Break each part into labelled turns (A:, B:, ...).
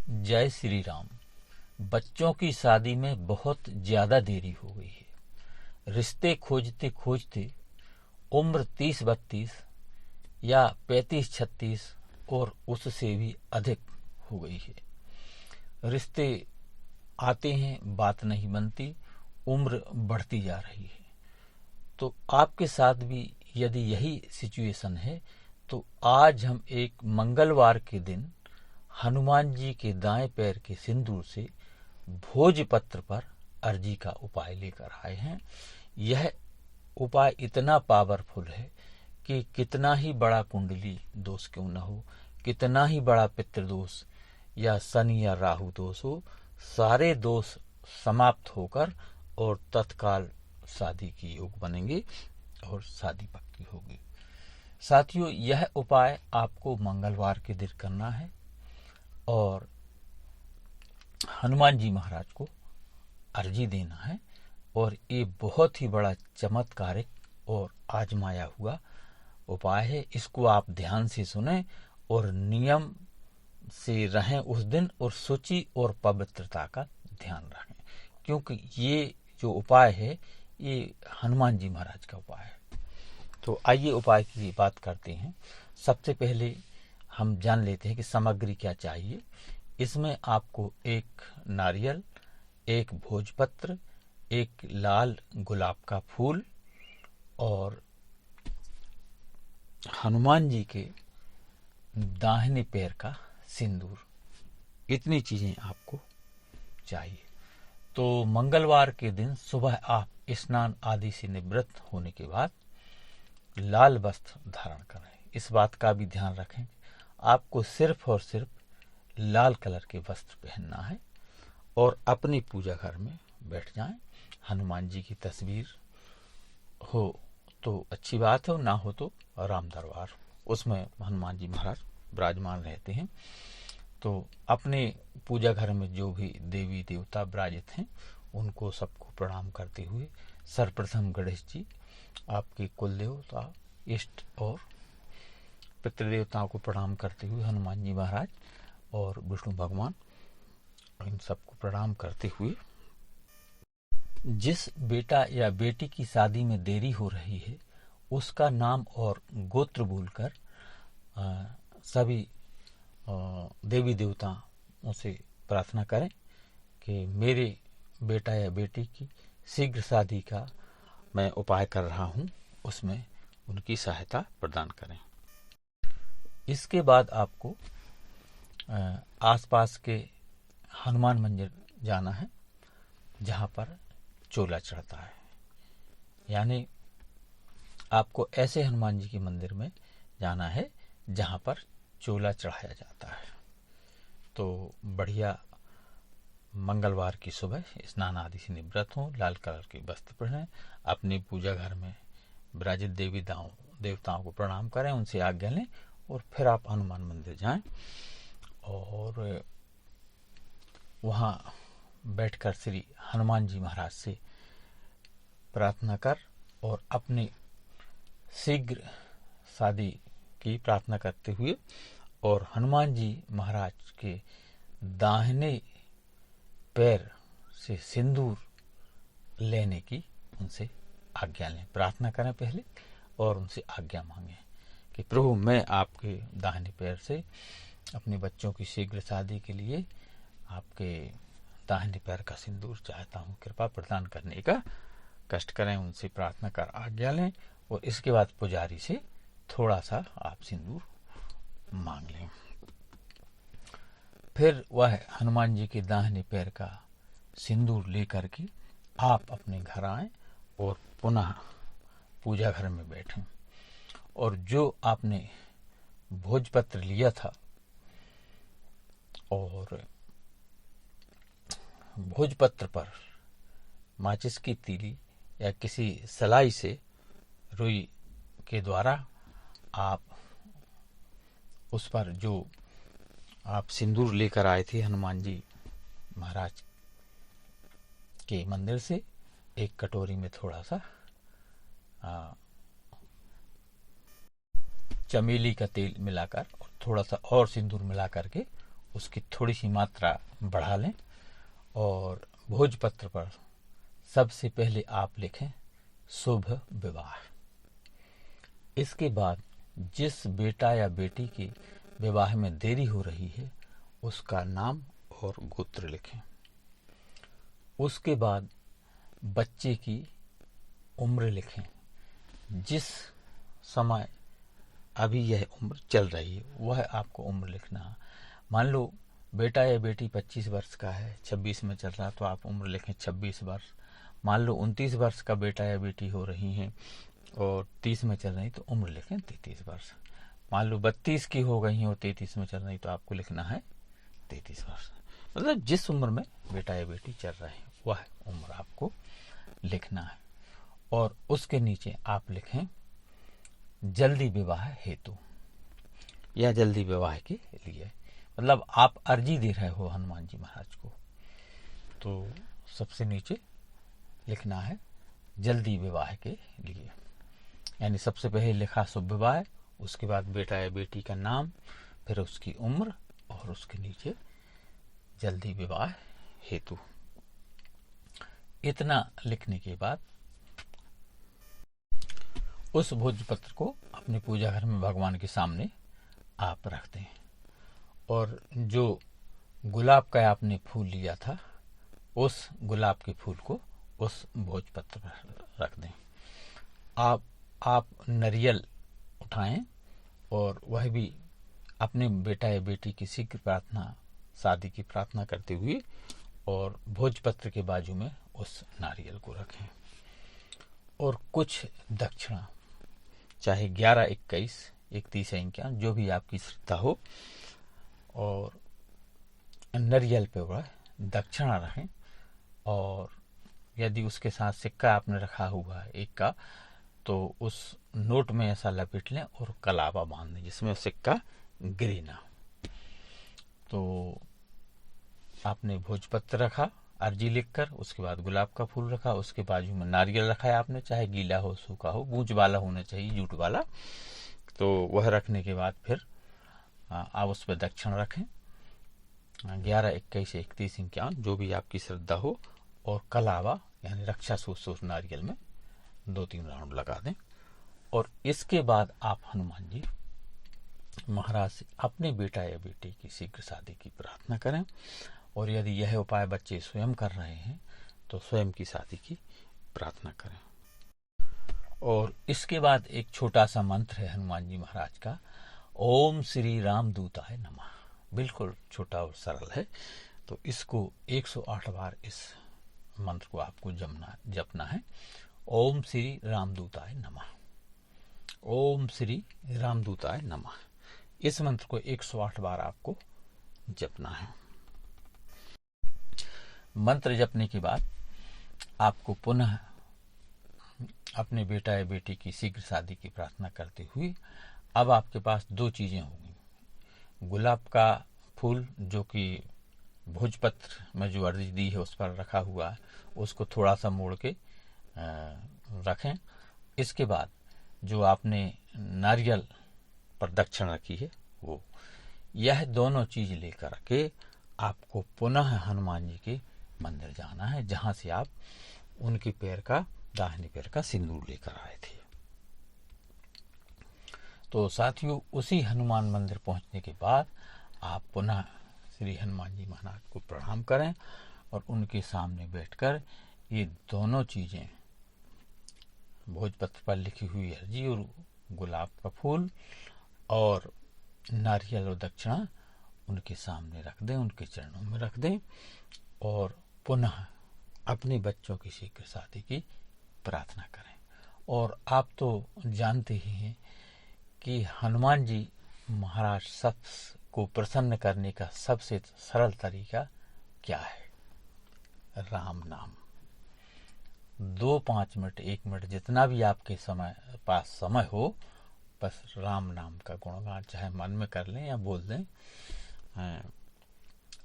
A: जय श्री राम। बच्चों की शादी में बहुत ज्यादा देरी हो गई है। रिश्ते खोजते खोजते उम्र 30-32 या 35-36 और उससे भी अधिक हो गई है। रिश्ते आते हैं, बात नहीं बनती, उम्र बढ़ती जा रही है। तो आपके साथ भी यदि यही सिचुएशन है तो आज हम एक मंगलवार के दिन हनुमान जी के दाएं पैर के सिंदूर से भोजपत्र पर अर्जी का उपाय लेकर आए हैं। यह उपाय इतना पावरफुल है कि कितना ही बड़ा कुंडली दोष क्यों न हो, कितना ही बड़ा पितृदोष या शनि या राहु दोष हो, सारे दोष समाप्त होकर और तत्काल शादी की योग बनेंगे और शादी पक्की होगी। साथियों, यह उपाय आपको मंगलवार के दिन करना है और हनुमान जी महाराज को अर्जी देना है। और ये बहुत ही बड़ा चमत्कारिक और आजमाया हुआ उपाय है। इसको आप ध्यान से सुने और नियम से रहें उस दिन, और शुचि और पवित्रता का ध्यान रखें, क्योंकि ये जो उपाय है ये हनुमान जी महाराज का उपाय है। तो आइए उपाय की बात करते हैं। सबसे पहले हम जान लेते हैं कि सामग्री क्या चाहिए। इसमें आपको एक नारियल, एक भोजपत्र, एक लाल गुलाब का फूल और हनुमान जी के दाहिने पैर का सिंदूर, इतनी चीजें आपको चाहिए। तो मंगलवार के दिन सुबह आप स्नान आदि से निवृत्त होने के बाद लाल वस्त्र धारण करें। इस बात का भी ध्यान रखें, आपको सिर्फ और सिर्फ लाल कलर के वस्त्र पहनना है और अपनी पूजा घर में बैठ जाएं। हनुमान जी की तस्वीर हो तो अच्छी बात है, ना हो तो राम दरबार, उसमें हनुमान जी महाराज विराजमान रहते हैं। तो अपने पूजा घर में जो भी देवी देवता विराजित हैं उनको सबको प्रणाम करते हुए सर्वप्रथम गणेश जी, आपके कुल देवता, इष्ट और पितृदेवताओं को प्रणाम करते हुए हनुमान जी महाराज और विष्णु भगवान, इन सबको प्रणाम करते हुए जिस बेटा या बेटी की शादी में देरी हो रही है उसका नाम और गोत्र बोलकर सभी देवी देवताओं से प्रार्थना करें कि मेरे बेटा या बेटी की शीघ्र शादी का मैं उपाय कर रहा हूं, उसमें उनकी सहायता प्रदान करें। इसके बाद आपको आसपास के हनुमान मंदिर जाना है जहां पर चोला चढ़ता है। यानी आपको ऐसे हनुमान जी के मंदिर में जाना है जहां पर चोला चढ़ाया जाता है। तो बढ़िया मंगलवार की सुबह स्नान आदि से निवृत्त हों, लाल कलर के वस्त्र पहनें, अपनी पूजा घर में विराजित देवी देवताओं को प्रणाम करें, उनसे आज्ञा लें और फिर आप हनुमान मंदिर जाएं और वहां बैठकर श्री हनुमान जी महाराज से प्रार्थना कर और अपनी शीघ्र शादी की प्रार्थना करते हुए और हनुमान जी महाराज के दाहिने पैर से सिंदूर लेने की उनसे आज्ञा लें। प्रार्थना करें पहले और उनसे आज्ञा मांगें कि प्रभु, मैं आपके दाहिने पैर से अपने बच्चों की शीघ्र शादी के लिए आपके दाहिने पैर का सिंदूर चाहता हूँ, कृपा प्रदान करने का कष्ट करें। उनसे प्रार्थना कर आज्ञा लें और इसके बाद पुजारी से थोड़ा सा आप सिंदूर मांग लें। फिर वह हनुमान जी के दाहिने पैर का सिंदूर लेकर के आप अपने घर आएं और पुनः पूजा घर में बैठें और जो आपने भोजपत्र लिया था और भोजपत्र पर माचिस की तीली या किसी सलाई से रुई के द्वारा आप उस पर जो आप सिंदूर लेकर आए थे हनुमान जी महाराज के मंदिर से, एक कटोरी में थोड़ा सा चमेली का तेल मिलाकर और थोड़ा सा और सिंदूर मिला करके उसकी थोड़ी सी मात्रा बढ़ा लें और भोजपत्र पर सबसे पहले आप लिखें शुभ विवाह। इसके बाद जिस बेटा या बेटी की विवाह में देरी हो रही है उसका नाम और गोत्र लिखें। उसके बाद बच्चे की उम्र लिखें, जिस समय अभी यह उम्र चल रही है वह आपको उम्र लिखना है। मान लो बेटा या बेटी 25 वर्ष का है, 26 में चल रहा, तो आप उम्र लिखें 26 वर्ष। मान लो 29 वर्ष का बेटा या बेटी हो रही हैं और 30 में चल रही, तो उम्र लिखें 33 वर्ष। मान लो 32 की हो गई हैं और 33 में चल रही, तो आपको लिखना है 33 वर्ष। मतलब जिस उम्र में बेटा या बेटी चल रहे हैं वह उम्र आपको लिखना है। और उसके नीचे आप लिखें जल्दी विवाह हेतु या जल्दी विवाह के लिए। मतलब आप अर्जी दे रहे हो हनुमान जी महाराज को, तो सबसे नीचे लिखना है जल्दी विवाह के लिए। यानी सबसे पहले लिखा शुभ विवाह, उसके बाद बेटा या बेटी का नाम, फिर उसकी उम्र और उसके नीचे जल्दी विवाह हेतु। इतना लिखने के बाद उस भोजपत्र को अपने पूजा घर में भगवान के सामने आप रखते हैं और जो गुलाब का आपने फूल लिया था उस गुलाब के फूल को उस भोजपत्र पर रख दें। आप नारियल उठाएं और वह भी अपने बेटा या बेटी की शीघ्र प्रार्थना, शादी की प्रार्थना करते हुए और भोजपत्र के बाजू में उस नारियल को रखें। और कुछ दक्षिणा, चाहे 11, 21, 31 या 51, जो भी आपकी श्रद्धा हो, और नारियल पे वह दक्षिणा रखें। और यदि उसके साथ सिक्का आपने रखा हुआ है 1 का, तो उस नोट में ऐसा लपेट लें और कलावा बांध दें जिसमें सिक्का गिरे ना। तो आपने भोजपत्र रखा अर्जी लिखकर, उसके बाद गुलाब का फूल रखा, उसके बाजू में नारियल रखा है आपने, चाहे गीला हो सूखा हो, गूंज वाला होना चाहिए, जूट वाला। तो वह रखने के बाद फिर आप उस पर दक्षिण रखें 11, 21, 31, 51, जो भी आपकी श्रद्धा हो, और कलावा यानी रक्षा सूत्र नारियल में 2-3 राउंड लगा दें। और इसके बाद आप हनुमान जी महाराज से अपने बेटा या बेटी की शीघ्र शादी की प्रार्थना करें। और यदि यह उपाय बच्चे स्वयं कर रहे हैं तो स्वयं की शादी की प्रार्थना करें। और इसके बाद एक छोटा सा मंत्र है हनुमान जी महाराज का, ओम श्री राम दूताय नमः। बिल्कुल छोटा और सरल है, तो इसको 108 बार इस मंत्र को आपको जपना है। ओम श्री रामदूताय नमः, ओम श्री रामदूताय नमः। इस मंत्र को 108 बार आपको जपना है। मंत्र जपने के बाद आपको पुनः अपने बेटा या बेटी की शीघ्र शादी की प्रार्थना करते हुए अब आपके पास 2 चीजें होंगी। गुलाब का फूल जो कि भोजपत्र में जो अर्जी दी है उस पर रखा हुआ है, उसको थोड़ा सा मोड़ के रखें। इसके बाद जो आपने नारियल पर दक्षिण रखी है वो, यह दोनों चीज लेकर के आपको पुनः हनुमान जी के मंदिर जाना है, जहां से आप उनके दाहिने पैर का सिंदूर लेकर आए थे। तो साथियों, उसी हनुमान मंदिर पहुंचने के बाद आप पुनः श्री हनुमान जी महाराज को प्रणाम करें और उनके सामने बैठकर ये दोनों चीजें, भोजपत्र पर लिखी हुई अर्जी और गुलाब का फूल और नारियल और दक्षिणा, उनके सामने रख दें, उनके चरणों में रख दें और पुनः अपने बच्चों की शीघ्र शादी की प्रार्थना करें। और आप तो जानते ही हैं कि हनुमान जी महाराज सबको प्रसन्न करने का सबसे सरल तरीका क्या है? राम नाम। 2, 5 मिनट, 1 मिनट, जितना भी आपके पास समय हो, बस राम नाम का गुणगान चाहे मन में कर लें या बोल दें,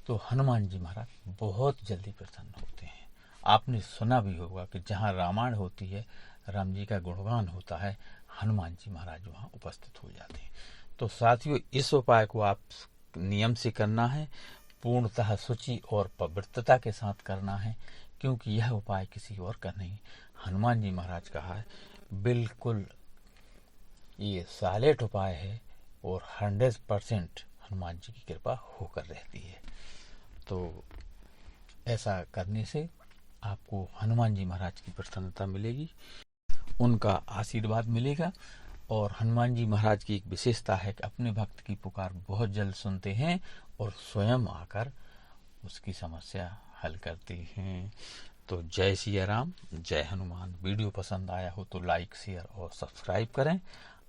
A: तो हनुमान जी महाराज बहुत जल्दी प्रसन्न होते हैं। आपने सुना भी होगा कि जहाँ रामायण होती है, राम जी का गुणगान होता है, हनुमान जी महाराज वहाँ उपस्थित हो जाते हैं। तो साथियों, इस उपाय को आप नियम से करना है, पूर्णतः शुचि और पवित्रता के साथ करना है, क्योंकि यह उपाय किसी और का नहीं, हनुमान जी महाराज का है। बिल्कुल ये सालेट उपाय है और 100% हनुमान जी की कृपा होकर रहती है। तो ऐसा करने से आपको हनुमान जी महाराज की प्रसन्नता मिलेगी, उनका आशीर्वाद मिलेगा। और हनुमान जी महाराज की एक विशेषता है कि अपने भक्त की पुकार बहुत जल्द सुनते हैं और स्वयं आकर उसकी समस्या हल करते हैं। तो जय सिया राम, जय हनुमान। वीडियो पसंद आया हो तो लाइक, शेयर और सब्सक्राइब करें।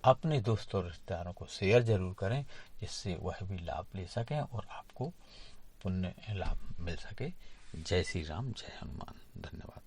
A: अपने दोस्तों और रिश्तेदारों को शेयर जरूर करें, जिससे वह भी लाभ ले सकें और आपको पुण्य लाभ मिल सके। जय श्री राम, जय हनुमान। धन्यवाद।